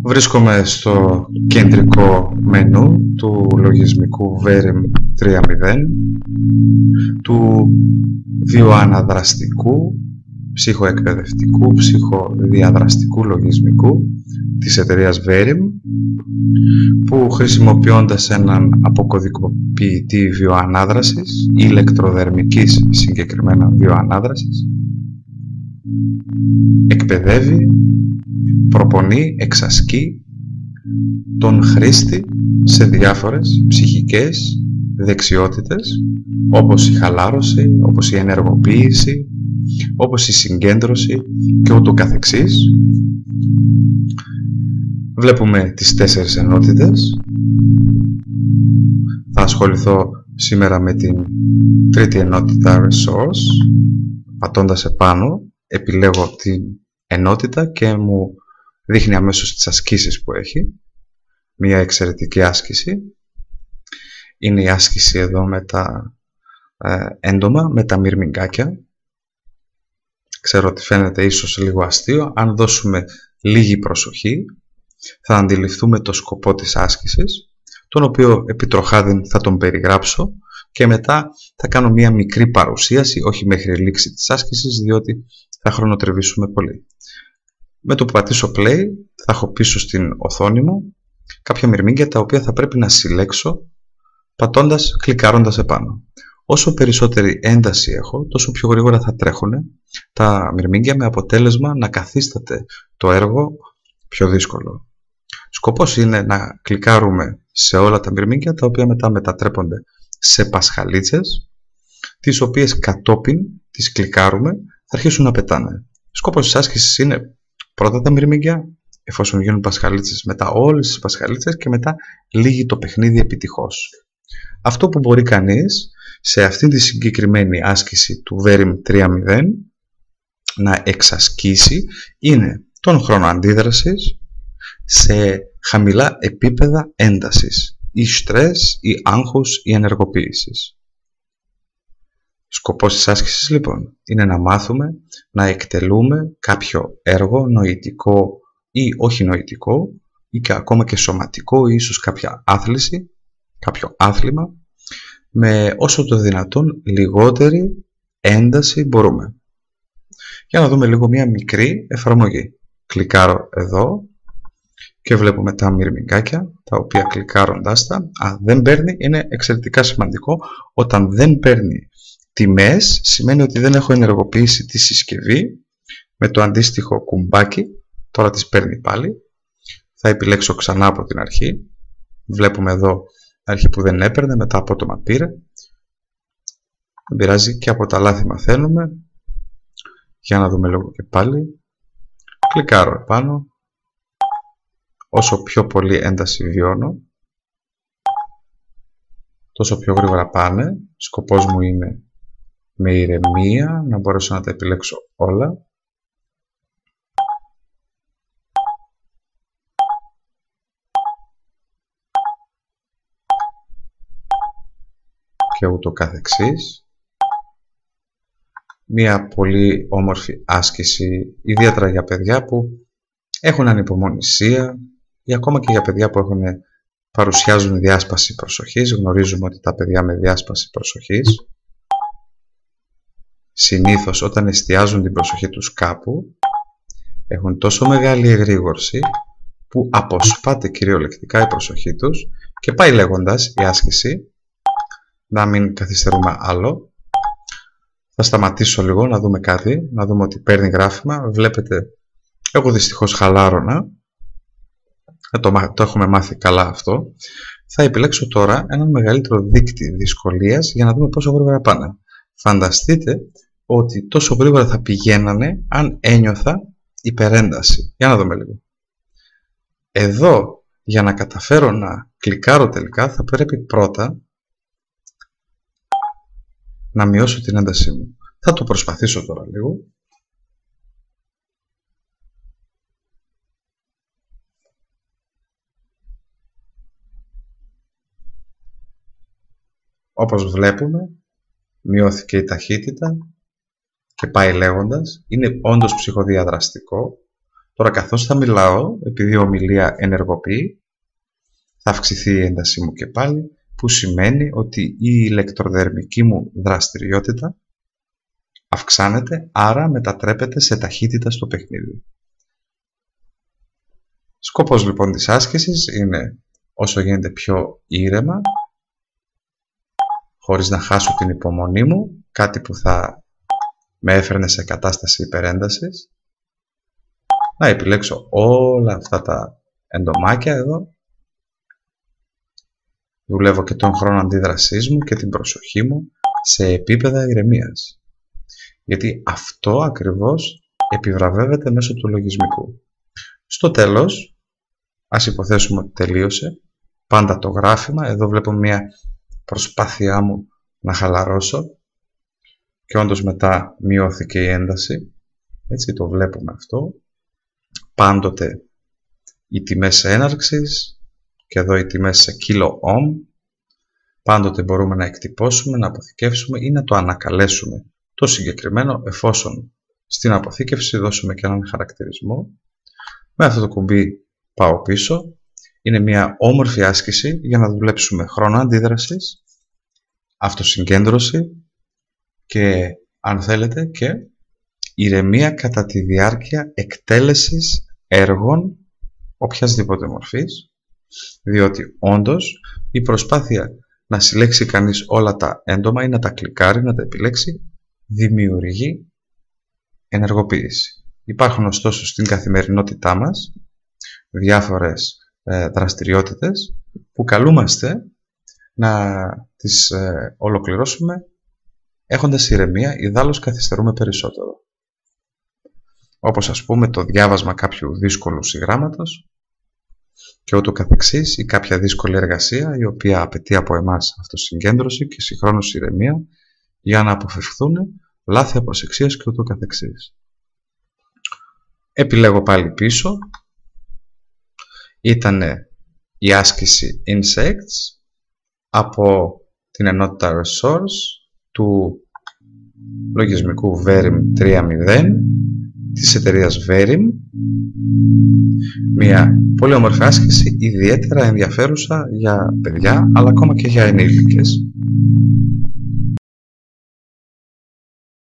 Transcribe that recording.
Βρίσκομαι στο κεντρικό μενού του λογισμικού Verim 3.0 του βιοαναδραστικού, ψυχοεκπαιδευτικού, ψυχοδιαδραστικού λογισμικού της εταιρείας Verim, που χρησιμοποιώντας έναν αποκωδικοποιητή βιοανάδρασης, ηλεκτροδερμικής συγκεκριμένα βιοανάδρασης, εκπαιδεύει, προπονεί, εξασκεί τον χρήστη σε διάφορες ψυχικές δεξιότητες, όπως η χαλάρωση, όπως η ενεργοποίηση, όπως η συγκέντρωση και ούτω καθεξής. Βλέπουμε τις 4 ενότητες. Θα ασχοληθώ σήμερα με την τρίτη ενότητα Resource. Πατώντας επάνω, επιλέγω την ενότητα και μου δείχνει αμέσως τις ασκήσεις που έχει. Μια εξαιρετική άσκηση. Είναι η άσκηση εδώ με τα έντομα, με τα μυρμηγκάκια. Ξέρω ότι φαίνεται ίσως λίγο αστείο. Αν δώσουμε λίγη προσοχή, θα αντιληφθούμε το σκοπό της άσκησης, τον οποίο επιτροχάδιν θα τον περιγράψω και μετά θα κάνω μια μικρή παρουσίαση, όχι μέχρι λήξη της άσκησης, διότι θα χρονοτριβήσουμε πολύ. Με το που πατήσω play θα έχω πίσω στην οθόνη μου κάποια μυρμήγκια τα οποία θα πρέπει να συλλέξω κλικάροντας επάνω. Όσο περισσότερη ένταση έχω, τόσο πιο γρήγορα θα τρέχουν τα μυρμήγκια, με αποτέλεσμα να καθίσταται το έργο πιο δύσκολο. Σκοπός είναι να κλικάρουμε σε όλα τα μυρμήγκια, τα οποία μετά μετατρέπονται σε πασχαλίτσες, τις οποίες κατόπιν τις κλικάρουμε, θα αρχίσουν να πετάνε. Σκοπός της άσκησης είναι πρώτα τα μυρμήγκια, εφόσον γίνουν πασχαλίτσες, μετά όλες τις πασχαλίτσες και μετά λύγει το παιχνίδι επιτυχώς. Αυτό που μπορεί κανείς σε αυτή τη συγκεκριμένη άσκηση του Verim 3.0 να εξασκήσει είναι τον χρόνο αντίδρασης σε χαμηλά επίπεδα έντασης ή στρες ή άγχους ή ενεργοποίησης. Σκοπός της άσκησης λοιπόν είναι να μάθουμε να εκτελούμε κάποιο έργο νοητικό ή όχι νοητικό ή και ακόμα και σωματικό ή ίσως κάποια άθληση, κάποιο άθλημα, με όσο το δυνατόν λιγότερη ένταση μπορούμε. Για να δούμε λίγο μια μικρή εφαρμογή. Κλικάρω εδώ και βλέπουμε τα μυρμηγκάκια, τα οποία κλικάροντας τα, δεν παίρνει, είναι εξαιρετικά σημαντικό. Όταν δεν παίρνει τιμές, σημαίνει ότι δεν έχω ενεργοποιήσει τη συσκευή με το αντίστοιχο κουμπάκι. Τώρα τις παίρνει πάλι. Θα επιλέξω ξανά από την αρχή. Βλέπουμε εδώ αρχή που δεν έπαιρνε, μετά απότομα πήρε. Δεν πειράζει, και από τα λάθη μαθαίνουμε. Για να δούμε λίγο και πάλι. Κλικάρω επάνω. Όσο πιο πολύ ένταση βιώνω, τόσο πιο γρήγορα πάνε. Σκοπός μου είναι με ηρεμία να μπορέσω να τα επιλέξω όλα. Και ούτω καθεξής. Μια πολύ όμορφη άσκηση, ιδιαίτερα για παιδιά που έχουν ανυπομονησία ή ακόμα και για παιδιά που παρουσιάζουν διάσπαση προσοχής. Γνωρίζουμε ότι τα παιδιά με διάσπαση προσοχής συνήθως όταν εστιάζουν την προσοχή τους κάπου έχουν τόσο μεγάλη εγρήγορση που αποσπάται κυριολεκτικά η προσοχή τους και πάει λέγοντας η άσκηση. Να μην καθυστερούμε άλλο. Θα σταματήσω λίγο να δούμε κάτι, να δούμε ότι παίρνει γράφημα. Βλέπετε, εγώ δυστυχώς χαλάρωνα. Το έχουμε μάθει καλά αυτό. Θα επιλέξω τώρα έναν μεγαλύτερο δείκτη δυσκολίας για να δούμε πόσο γρήγορα πάνε. Φανταστείτε ότι τόσο γρήγορα θα πηγαίνανε αν ένιωθα υπερένταση. Για να δούμε λίγο. Εδώ, για να καταφέρω να κλικάρω τελικά, θα πρέπει πρώτα να μειώσω την έντασή μου. Θα το προσπαθήσω τώρα λίγο. Όπως βλέπουμε, μειώθηκε η ταχύτητα και πάει λέγοντας. Είναι όντως ψυχοδιαδραστικό. Τώρα καθώς θα μιλάω, επειδή η ομιλία ενεργοποιεί, θα αυξηθεί η έντασή μου και πάλι, που σημαίνει ότι η ηλεκτροδερμική μου δραστηριότητα αυξάνεται, άρα μετατρέπεται σε ταχύτητα στο παιχνίδι. Σκοπός λοιπόν της άσκησης είναι όσο γίνεται πιο ήρεμα, χωρίς να χάσω την υπομονή μου, κάτι που θα με έφερνε σε κατάσταση υπερέντασης, να επιλέξω όλα αυτά τα εντομάκια εδώ. Δουλεύω και τον χρόνο αντίδρασής μου και την προσοχή μου σε επίπεδα ηρεμίας. Γιατί αυτό ακριβώς επιβραβεύεται μέσω του λογισμικού. Στο τέλος, ας υποθέσουμε ότι τελείωσε, πάντα το γράφημα, εδώ βλέπω μια προσπάθειά μου να χαλαρώσω και όντως μετά μειώθηκε η ένταση, έτσι το βλέπουμε αυτό. Πάντοτε οι τιμές έναρξης και εδώ οι τιμές σε κιλο ohm, πάντοτε μπορούμε να εκτυπώσουμε, να αποθηκεύσουμε ή να το ανακαλέσουμε το συγκεκριμένο, εφόσον στην αποθήκευση δώσουμε και έναν χαρακτηρισμό. Με αυτό το κουμπί πάω πίσω. Είναι μια όμορφη άσκηση για να δουλέψουμε χρόνο αντίδρασης, αυτοσυγκέντρωση και, αν θέλετε, και ηρεμία κατά τη διάρκεια εκτέλεσης έργων οποιασδήποτε μορφής, διότι όντως η προσπάθεια να συλλέξει κανείς όλα τα έντομα ή να τα κλικάρει, να τα επιλέξει, δημιουργεί ενεργοποίηση. Υπάρχουν ωστόσο στην καθημερινότητά μας διάφορες δραστηριότητες που καλούμαστε να τις ολοκληρώσουμε έχοντας ηρεμία, ιδάλλως καθυστερούμε περισσότερο. Όπως ας πούμε το διάβασμα κάποιου δύσκολου συγγράμματος και ούτω καθεξής, ή κάποια δύσκολη εργασία η οποία απαιτεί από εμάς αυτοσυγκέντρωση και συγχρόνως ηρεμία για να αποφευχθούν λάθη απροσεξίας και ούτω καθεξής. Επιλέγω πάλι πίσω. Ήταν η άσκηση Insects από την ενότητα Resource του λογισμικού Verim 3.0 της εταιρείας Verim. Μια πολύ όμορφη άσκηση, ιδιαίτερα ενδιαφέρουσα για παιδιά, αλλά ακόμα και για ενήλικες.